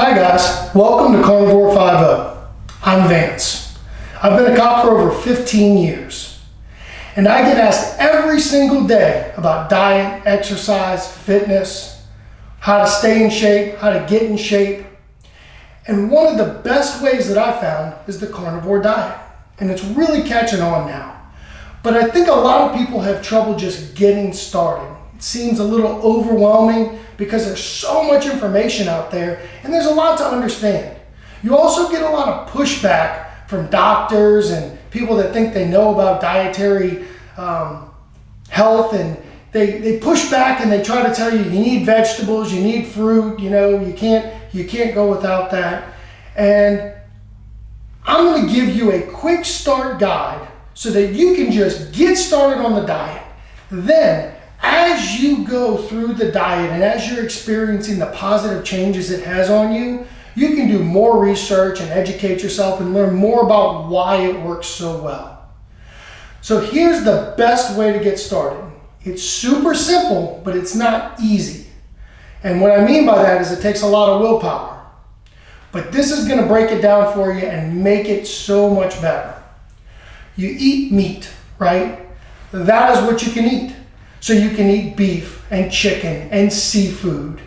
Hi guys, welcome to Carnivore 5.0. I'm Vance. I've been a cop for over 15 years. And I get asked every single day about diet, exercise, fitness, how to stay in shape, how to get in shape. And one of the best ways that I found is the carnivore diet. And it's really catching on now. But I think a lot of people have trouble just getting started. It seems a little overwhelming because there's so much information out there and there's a lot to understand. You also get a lot of pushback from doctors and people that think they know about dietary health, and they push back and they try to tell you need vegetables, you need fruit, you can't go without that. And I'm going to give you a quick start guide so that you can just get started on the diet. Then as you go through the diet and as you're experiencing the positive changes it has on you, you can do more research and educate yourself and learn more about why it works so well. So here's the best way to get started. It's super simple, but it's not easy. And what I mean by that is it takes a lot of willpower. But this is going to break it down for you and make it so much better. You eat meat, right? That is what you can eat. So you can eat beef and chicken and seafood.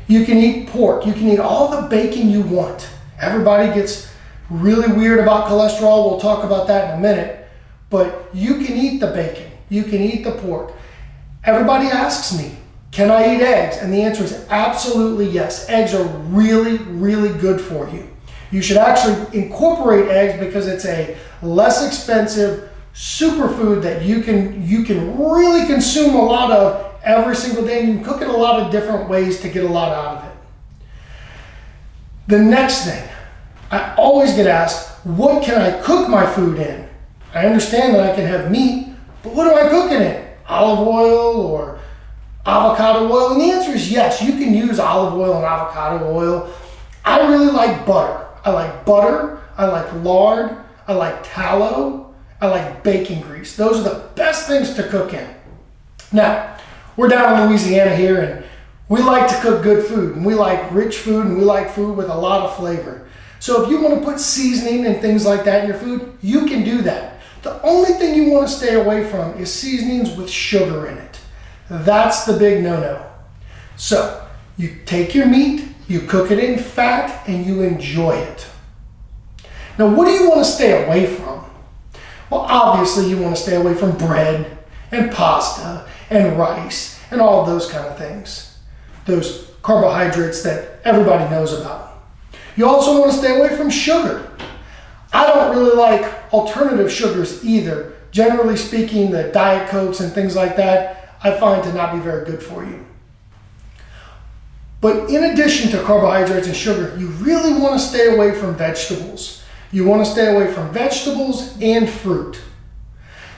You can eat pork. You can eat all the bacon you want. Everybody gets really weird about cholesterol. We'll talk about that in a minute. But you can eat the bacon. You can eat the pork. Everybody asks me, can I eat eggs? And the answer is absolutely yes. Eggs are really, really good for you. You should actually incorporate eggs because it's a less expensive superfood that you can really consume a lot of every single day, and you can cook it a lot of different ways to get a lot out of it. The next thing, I always get asked, what can I cook my food in? I understand that I can have meat, but what do I cook it in? Olive oil or avocado oil? And the answer is yes, you can use olive oil and avocado oil. I really like butter. I like butter, I like lard, I like tallow, I like bacon grease. Those are the best things to cook in. Now, we're down in Louisiana here and we like to cook good food, and we like rich food, and we like food with a lot of flavor. So if you want to put seasoning and things like that in your food, you can do that. The only thing you want to stay away from is seasonings with sugar in it. That's the big no-no. So you take your meat, you cook it in fat, and you enjoy it. Now, what do you want to stay away from? Well, obviously you want to stay away from bread and pasta and rice and all of those kind of things. Those carbohydrates that everybody knows about. You also want to stay away from sugar. I don't really like alternative sugars either. Generally speaking, the Diet Cokes and things like that, I find to not be very good for you. But in addition to carbohydrates and sugar, you really want to stay away from vegetables. You want to stay away from vegetables and fruit.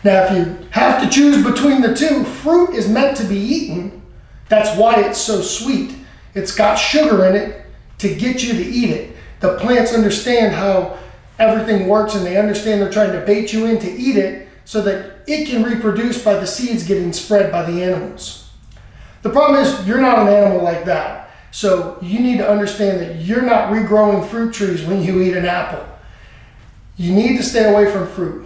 Now, if you have to choose between the two, fruit is meant to be eaten. That's why it's so sweet. It's got sugar in it to get you to eat it. The plants understand how everything works, and they understand they're trying to bait you in to eat it so that it can reproduce by the seeds getting spread by the animals. The problem is you're not an animal like that. So you need to understand that you're not regrowing fruit trees when you eat an apple. You need to stay away from fruit.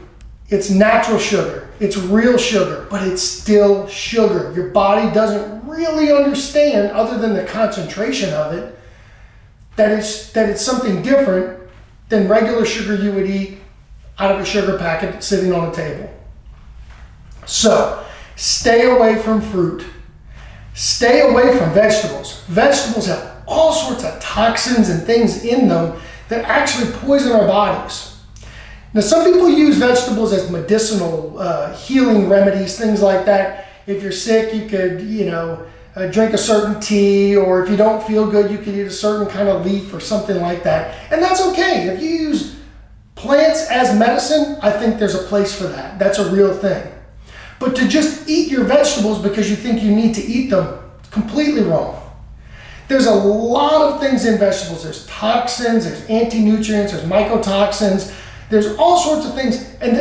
It's natural sugar. It's real sugar, but it's still sugar. Your body doesn't really understand, other than the concentration of it, that it's something different than regular sugar you would eat out of a sugar packet sitting on a table. So, stay away from fruit. Stay away from vegetables. Vegetables have all sorts of toxins and things in them that actually poison our bodies. Now, some people use vegetables as medicinal healing remedies, things like that. If you're sick, you could, drink a certain tea, or if you don't feel good, you could eat a certain kind of leaf or something like that. And that's okay. If you use plants as medicine, I think there's a place for that. That's a real thing. But to just eat your vegetables because you think you need to eat them, completely wrong. There's a lot of things in vegetables. There's toxins, there's anti-nutrients, there's mycotoxins. There's all sorts of things, and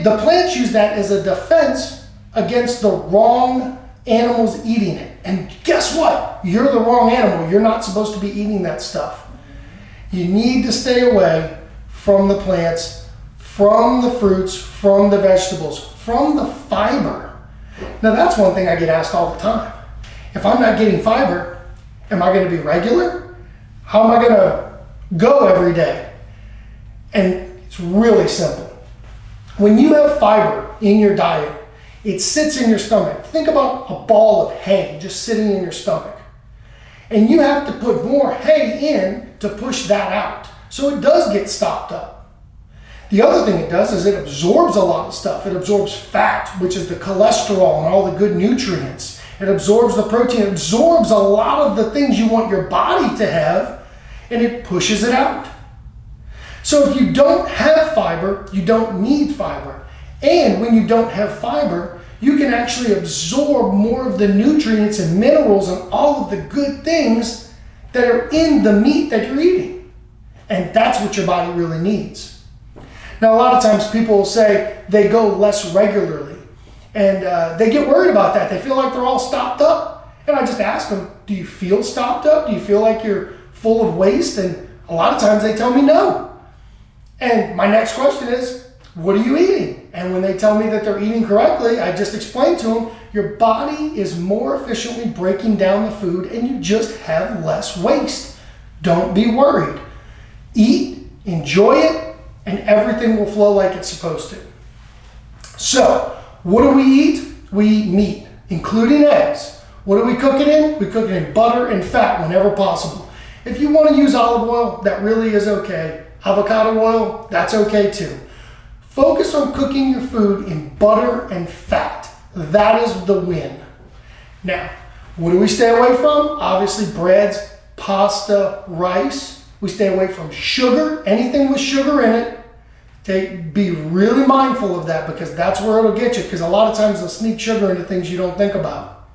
the plants use that as a defense against the wrong animals eating it. And guess what? You're the wrong animal. You're not supposed to be eating that stuff. You need to stay away from the plants, from the fruits, from the vegetables, from the fiber. Now that's one thing I get asked all the time. If I'm not getting fiber, am I going to be regular? How am I going to go every day? And it's really simple. When you have fiber in your diet, it sits in your stomach. Think about a ball of hay just sitting in your stomach. And you have to put more hay in to push that out. So it does get stopped up. The other thing it does is it absorbs a lot of stuff. It absorbs fat, which is the cholesterol and all the good nutrients. It absorbs the protein. It absorbs a lot of the things you want your body to have, and it pushes it out. So if you don't have fiber, you don't need fiber. And when you don't have fiber, you can actually absorb more of the nutrients and minerals and all of the good things that are in the meat that you're eating. And that's what your body really needs. Now, a lot of times people will say they go less regularly, and they get worried about that. They feel like they're all stopped up. And I just ask them, do you feel stopped up? Do you feel like you're full of waste? And a lot of times they tell me no. And my next question is, what are you eating? And when they tell me that they're eating correctly, I just explain to them, your body is more efficiently breaking down the food and you just have less waste. Don't be worried. Eat, enjoy it, and everything will flow like it's supposed to. So, what do we eat? We eat meat, including eggs. What do we cook it in? We cook it in butter and fat whenever possible. If you want to use olive oil, that really is okay. Avocado oil, that's okay too. Focus on cooking your food in butter and fat. That is the win. Now, what do we stay away from? Obviously breads, pasta, rice. We stay away from sugar, anything with sugar in it. Be really mindful of that because that's where it'll get you, because a lot of times they'll sneak sugar into things you don't think about.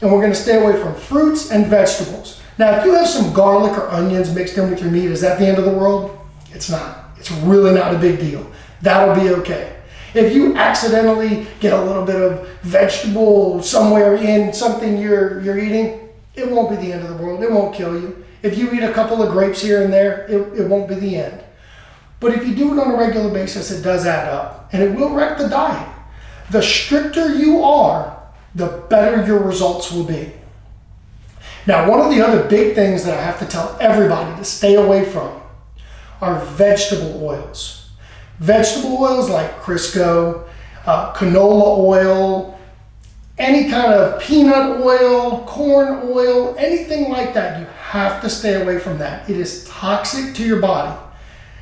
And we're going to stay away from fruits and vegetables. Now, if you have some garlic or onions mixed in with your meat, is that the end of the world? It's not. It's really not a big deal. That'll be okay. If you accidentally get a little bit of vegetable somewhere in something you're eating, it won't be the end of the world. It won't kill you. If you eat a couple of grapes here and there, it won't be the end. But if you do it on a regular basis, it does add up, and it will wreck the diet. The stricter you are, the better your results will be. Now, one of the other big things that I have to tell everybody to stay away from are vegetable oils. Vegetable oils like Crisco, canola oil, any kind of peanut oil, corn oil, anything like that, you have to stay away from that. It is toxic to your body.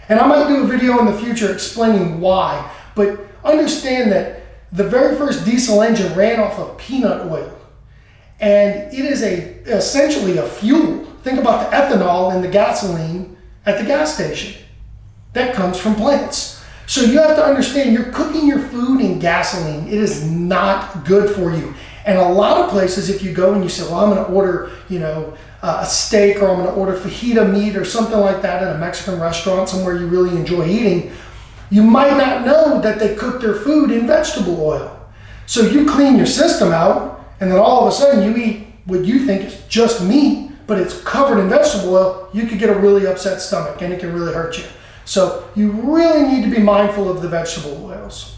And I might do a video in the future explaining why, but understand that the very first diesel engine ran off of peanut oil. And it is essentially a fuel. Think about the ethanol in the gasoline at the gas station. That comes from plants. So you have to understand, you're cooking your food in gasoline. It is not good for you. And a lot of places, if you go and you say, well, I'm going to order, a steak, or I'm going to order fajita meat or something like that at a Mexican restaurant, somewhere you really enjoy eating, you might not know that they cook their food in vegetable oil. So you clean your system out, and then all of a sudden you eat what you think is just meat, but it's covered in vegetable oil, you could get a really upset stomach and it can really hurt you. So you really need to be mindful of the vegetable oils.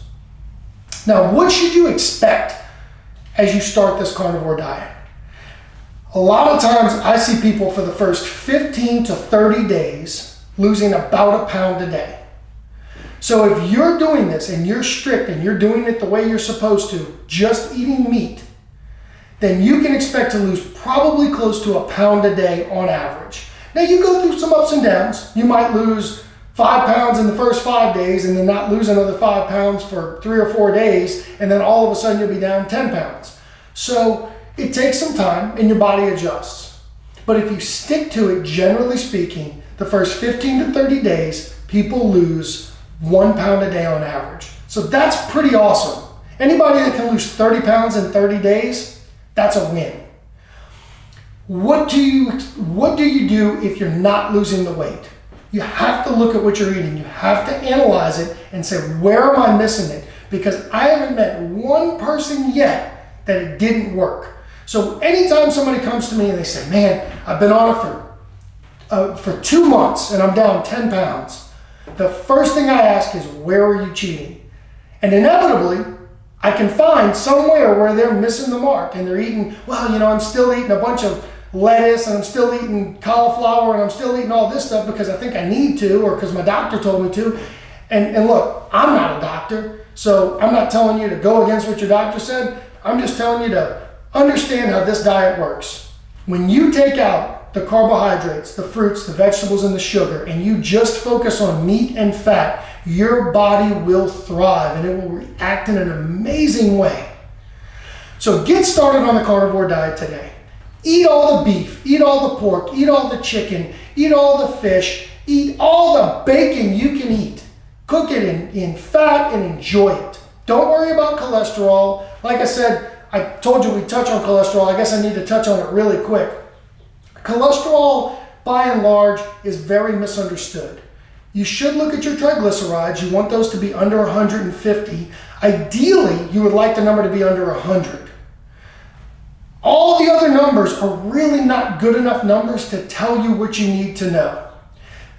Now, what should you expect as you start this carnivore diet? A lot of times I see people for the first 15 to 30 days losing about a pound a day. So if you're doing this and you're strict and you're doing it the way you're supposed to, just eating meat, then you can expect to lose probably close to a pound a day on average. Now, you go through some ups and downs. You might lose 5 pounds in the first 5 days and then not lose another 5 pounds for 3 or 4 days, and then all of a sudden you'll be down 10 pounds. So it takes some time and your body adjusts. But if you stick to it, generally speaking, the first 15 to 30 days, people lose 1 pound a day on average. So that's pretty awesome. Anybody that can lose 30 pounds in 30 days, that's a win. What do you do if you're not losing the weight? You have to look at what you're eating. You have to analyze it and say, where am I missing it? Because I haven't met one person yet that it didn't work. So anytime somebody comes to me and they say, man, I've been on it for 2 months and I'm down 10 pounds, the first thing I ask is, where are you cheating? And inevitably, I can find somewhere where they're missing the mark and they're eating, well, you know, I'm still eating a bunch of lettuce and I'm still eating cauliflower and I'm still eating all this stuff because I think I need to or because my doctor told me to. And look, I'm not a doctor, so I'm not telling you to go against what your doctor said. I'm just telling you to understand how this diet works. When you take out the carbohydrates, the fruits, the vegetables, and the sugar, and you just focus on meat and fat, your body will thrive and it will react in an amazing way. So get started on the carnivore diet today. Eat all the beef, eat all the pork, eat all the chicken, eat all the fish, eat all the bacon you can eat. Cook it in fat and enjoy it. Don't worry about cholesterol. Like I said, I told you we'd touch on cholesterol. I guess I need to touch on it really quick. Cholesterol, by and large, is very misunderstood. You should look at your triglycerides. You want those to be under 150. Ideally, you would like the number to be under 100. All the other numbers are really not good enough numbers to tell you what you need to know.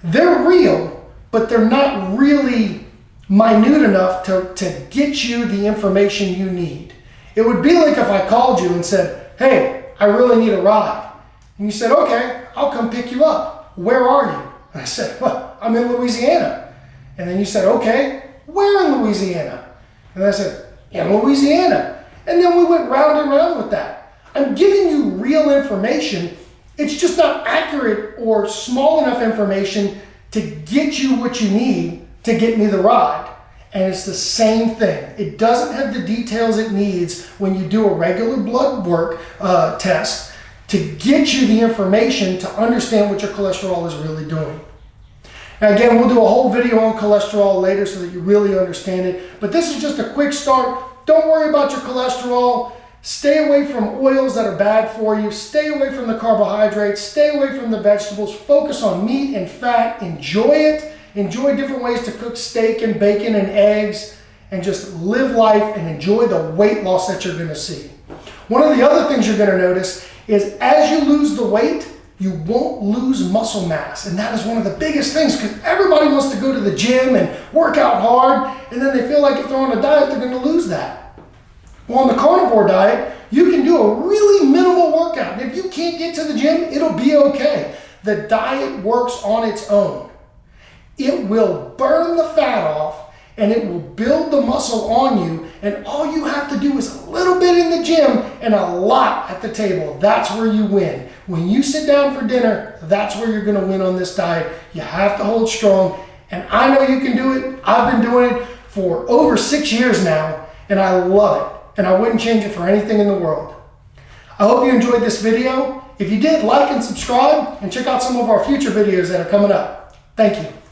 They're real, but they're not really minute enough to get you the information you need. It would be like if I called you and said, hey, I really need a ride. And you said, okay, I'll come pick you up. Where are you? And I said, well, I'm in Louisiana. And then you said, okay, where in Louisiana? And I said, in Louisiana. And then we went round and round with that. I'm giving you real information. It's just not accurate or small enough information to get you what you need to get me the ride. And it's the same thing. It doesn't have the details it needs when you do a regular blood work test to get you the information to understand what your cholesterol is really doing. Now again, we'll do a whole video on cholesterol later so that you really understand it. But this is just a quick start. Don't worry about your cholesterol. Stay away from oils that are bad for you. Stay away from the carbohydrates. Stay away from the vegetables. Focus on meat and fat. Enjoy it. Enjoy different ways to cook steak and bacon and eggs. And just live life and enjoy the weight loss that you're going to see. One of the other things you're going to notice is as you lose the weight, you won't lose muscle mass. And that is one of the biggest things because everybody wants to go to the gym and work out hard. And then they feel like if they're on a diet, they're going to lose that. Well, on the carnivore diet, you can do a really minimal workout. And if you can't get to the gym, it'll be okay. The diet works on its own. It will burn the fat off and it will build the muscle on you. And all you have to do is a little bit in the gym and a lot at the table. That's where you win. When you sit down for dinner, that's where you're going to win on this diet. You have to hold strong. And I know you can do it. I've been doing it for over 6 years now, and I love it. And I wouldn't change it for anything in the world. I hope you enjoyed this video. If you did, like and subscribe, and check out some of our future videos that are coming up. Thank you.